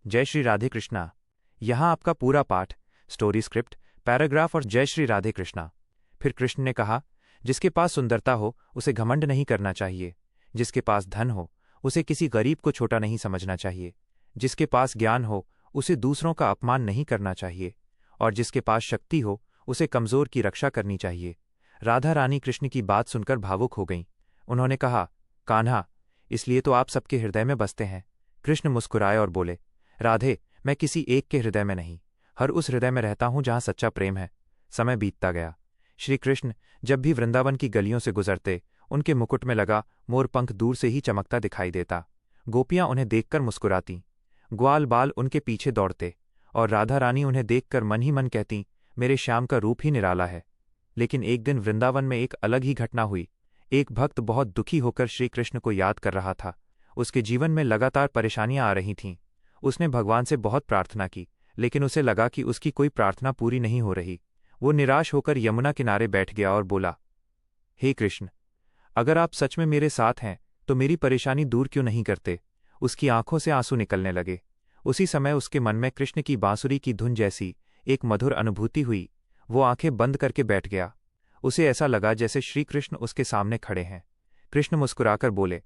जय श्री राधे कृष्णा। यहाँ आपका पूरा पाठ, स्टोरी स्क्रिप्ट, पैराग्राफ और जय श्री राधे कृष्णा। फिर कृष्ण ने कहा, जिसके पास सुंदरता हो उसे घमंड नहीं करना चाहिए, जिसके पास धन हो उसे किसी गरीब को छोटा नहीं समझना चाहिए, जिसके पास ज्ञान हो उसे दूसरों का अपमान नहीं करना चाहिए, और जिसके पास शक्ति हो उसे कमजोर की रक्षा करनी चाहिए। राधा रानी कृष्ण की बात सुनकर भावुक हो गईं। उन्होंने कहा, कान्हा, इसलिए तो आप सबके हृदय में बसते हैं। कृष्ण मुस्कुराए और बोले, राधे, मैं किसी एक के हृदय में नहीं, हर उस हृदय में रहता हूं जहां सच्चा प्रेम है। समय बीतता गया। श्री कृष्ण जब भी वृंदावन की गलियों से गुजरते, उनके मुकुट में लगा मोरपंख दूर से ही चमकता दिखाई देता। गोपियां उन्हें देखकर मुस्कुरातीं, ग्वाल बाल उनके पीछे दौड़ते, और राधा रानी उन्हें देखकर मन ही मन कहती, मेरे श्याम का रूप ही निराला है। लेकिन एक दिन वृंदावन में एक अलग ही घटना हुई। एक भक्त बहुत दुखी होकर श्री कृष्ण को याद कर रहा था। उसके जीवन में लगातार परेशानियां आ रही थीं। उसने भगवान से बहुत प्रार्थना की, लेकिन उसे लगा कि उसकी कोई प्रार्थना पूरी नहीं हो रही। वो निराश होकर यमुना किनारे बैठ गया और बोला, हे कृष्ण, अगर आप सच में मेरे साथ हैं तो मेरी परेशानी दूर क्यों नहीं करते। उसकी आंखों से आंसू निकलने लगे। उसी समय उसके मन में कृष्ण की बांसुरी की धुन जैसी एक मधुर अनुभूति हुई। वो आंखें बंद करके बैठ गया। उसे ऐसा लगा जैसे श्री कृष्ण उसके सामने खड़े हैं। कृष्ण मुस्कुराकर बोले,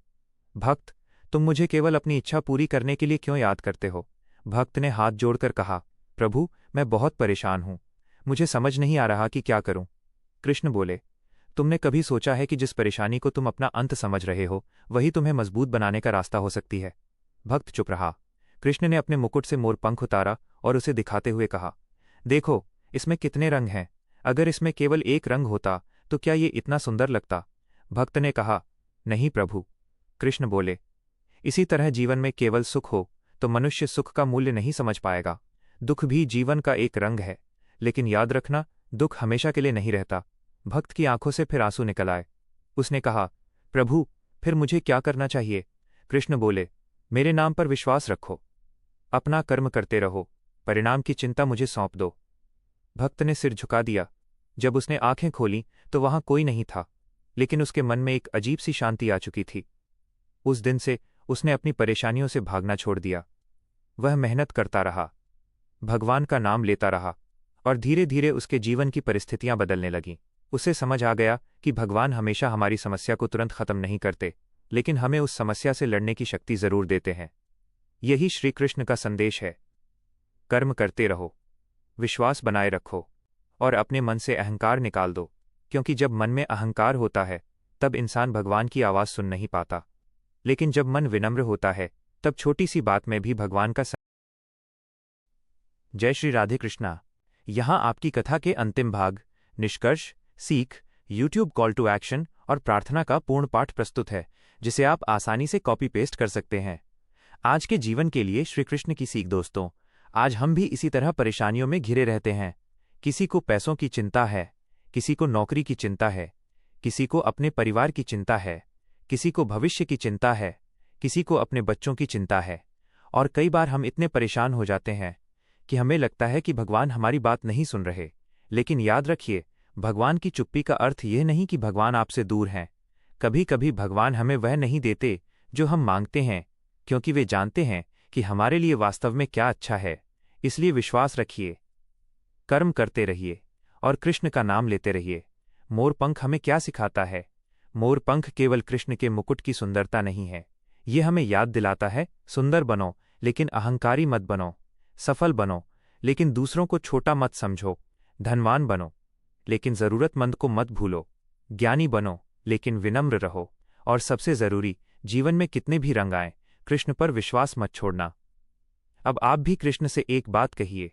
भक्त, तुम मुझे केवल अपनी इच्छा पूरी करने के लिए क्यों याद करते हो। भक्त ने हाथ जोड़कर कहा, प्रभु, मैं बहुत परेशान हूं, मुझे समझ नहीं आ रहा कि क्या करूं। कृष्ण बोले, तुमने कभी सोचा है कि जिस परेशानी को तुम अपना अंत समझ रहे हो वही तुम्हें मजबूत बनाने का रास्ता हो सकती है। भक्त चुप रहा। कृष्ण ने अपने मुकुट से मोरपंख उतारा और उसे दिखाते हुए कहा, देखो, इसमें कितने रंग हैं। अगर इसमें केवल एक रंग होता तो क्या ये इतना सुंदर लगता। भक्त ने कहा, नहीं प्रभु। कृष्ण बोले, इसी तरह जीवन में केवल सुख हो तो मनुष्य सुख का मूल्य नहीं समझ पाएगा। दुख भी जीवन का एक रंग है, लेकिन याद रखना, दुख हमेशा के लिए नहीं रहता। भक्त की आंखों से फिर आंसू निकल आए। उसने कहा, प्रभु, फिर मुझे क्या करना चाहिए। कृष्ण बोले, मेरे नाम पर विश्वास रखो, अपना कर्म करते रहो, परिणाम की चिंता मुझे सौंप दो। भक्त ने सिर झुका दिया। जब उसने आंखें खोलीं तो वहां कोई नहीं था, लेकिन उसके मन में एक अजीब सी शांति आ चुकी थी। उस दिन से उसने अपनी परेशानियों से भागना छोड़ दिया। वह मेहनत करता रहा, भगवान का नाम लेता रहा, और धीरे धीरे उसके जीवन की परिस्थितियां बदलने लगीं। उसे समझ आ गया कि भगवान हमेशा हमारी समस्या को तुरंत खत्म नहीं करते, लेकिन हमें उस समस्या से लड़ने की शक्ति जरूर देते हैं। यही श्री कृष्ण का संदेश है। कर्म करते रहो, विश्वास बनाए रखो, और अपने मन से अहंकार निकाल दो, क्योंकि जब मन में अहंकार होता है तब इंसान भगवान की आवाज सुन नहीं पाता, लेकिन जब मन विनम्र होता है तब छोटी सी बात में भी भगवान का जय श्री राधे कृष्णा। यहाँ आपकी कथा के अंतिम भाग, निष्कर्ष, सीख, यूट्यूब कॉल टू एक्शन और प्रार्थना का पूर्ण पाठ प्रस्तुत है, जिसे आप आसानी से कॉपी पेस्ट कर सकते हैं। आज के जीवन के लिए श्री कृष्ण की सीख। दोस्तों, आज हम भी इसी तरह परेशानियों में घिरे रहते हैं। किसी को पैसों की चिंता है, किसी को नौकरी की चिंता है, किसी को अपने परिवार की चिंता है, किसी को भविष्य की चिंता है, किसी को अपने बच्चों की चिंता है। और कई बार हम इतने परेशान हो जाते हैं कि हमें लगता है कि भगवान हमारी बात नहीं सुन रहे। लेकिन याद रखिए, भगवान की चुप्पी का अर्थ यह नहीं कि भगवान आपसे दूर हैं। कभी कभी भगवान हमें वह नहीं देते जो हम मांगते हैं, क्योंकि वे जानते हैं कि हमारे लिए वास्तव में क्या अच्छा है। इसलिए विश्वास रखिए, कर्म करते रहिए और कृष्ण का नाम लेते रहिए। मोरपंख हमें क्या सिखाता है। मोरपंख केवल कृष्ण के मुकुट की सुंदरता नहीं है, ये हमें याद दिलाता है, सुंदर बनो लेकिन अहंकारी मत बनो, सफल बनो लेकिन दूसरों को छोटा मत समझो, धनवान बनो लेकिन जरूरतमंद को मत भूलो, ज्ञानी बनो लेकिन विनम्र रहो, और सबसे जरूरी, जीवन में कितने भी रंग आएं, कृष्ण पर विश्वास मत छोड़ना। अब आप भी कृष्ण से एक बात कहिए।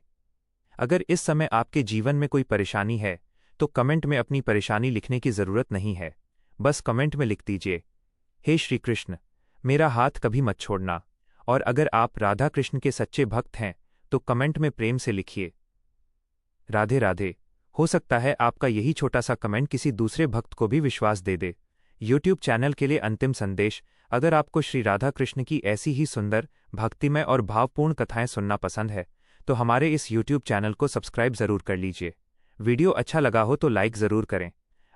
अगर इस समय आपके जीवन में कोई परेशानी है तो कमेंट में अपनी परेशानी लिखने की जरूरत नहीं है, बस कमेंट में लिख दीजिए, हे श्री कृष्ण, मेरा हाथ कभी मत छोड़ना। और अगर आप राधा कृष्ण के सच्चे भक्त हैं तो कमेंट में प्रेम से लिखिए, राधे राधे। हो सकता है आपका यही छोटा सा कमेंट किसी दूसरे भक्त को भी विश्वास दे दे। यूट्यूब चैनल के लिए अंतिम संदेश, अगर आपको श्री राधा कृष्ण की ऐसी ही सुंदर, भक्तिमय और भावपूर्ण कथाएं सुनना पसंद है तो हमारे इस यूट्यूब चैनल को सब्सक्राइब जरूर कर लीजिए। वीडियो अच्छा लगा हो तो लाइक जरूर करें।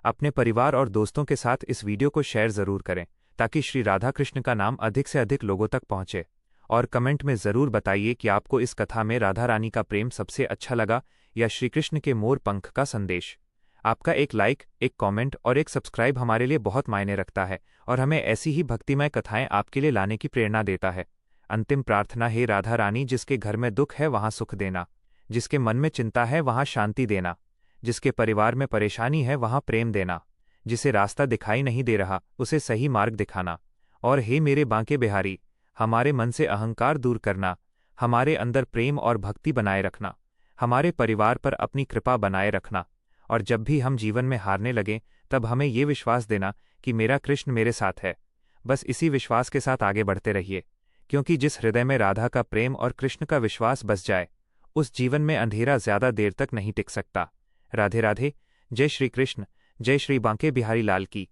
अपने परिवार और दोस्तों के साथ इस वीडियो को शेयर जरूर करें, ताकि श्री राधा कृष्ण का नाम अधिक से अधिक लोगों तक पहुंचे। और कमेंट में ज़रूर बताइए कि आपको इस कथा में राधा रानी का प्रेम सबसे अच्छा लगा या श्री कृष्ण के मोर पंख का संदेश। आपका एक लाइक, एक कमेंट और एक सब्सक्राइब हमारे लिए बहुत मायने रखता है और हमें ऐसी ही भक्तिमय कथाएं आपके लिए लाने की प्रेरणा देता है। अंतिम प्रार्थना, हे राधा रानी, जिसके घर में दुख है वहाँ सुख देना, जिसके मन में चिंता है वहाँ शांति देना, जिसके परिवार में परेशानी है वहाँ प्रेम देना, जिसे रास्ता दिखाई नहीं दे रहा उसे सही मार्ग दिखाना। और हे मेरे बांके बिहारी, हमारे मन से अहंकार दूर करना, हमारे अंदर प्रेम और भक्ति बनाए रखना, हमारे परिवार पर अपनी कृपा बनाए रखना। और जब भी हम जीवन में हारने लगें तब हमें ये विश्वास देना कि मेरा कृष्ण मेरे साथ है। बस इसी विश्वास के साथ आगे बढ़ते रहिए, क्योंकि जिस हृदय में राधा का प्रेम और कृष्ण का विश्वास बस जाए, उस जीवन में अंधेरा ज्यादा देर तक नहीं टिक सकता। राधे राधे। जय श्री कृष्ण। जय श्री बांके बिहारी लाल की।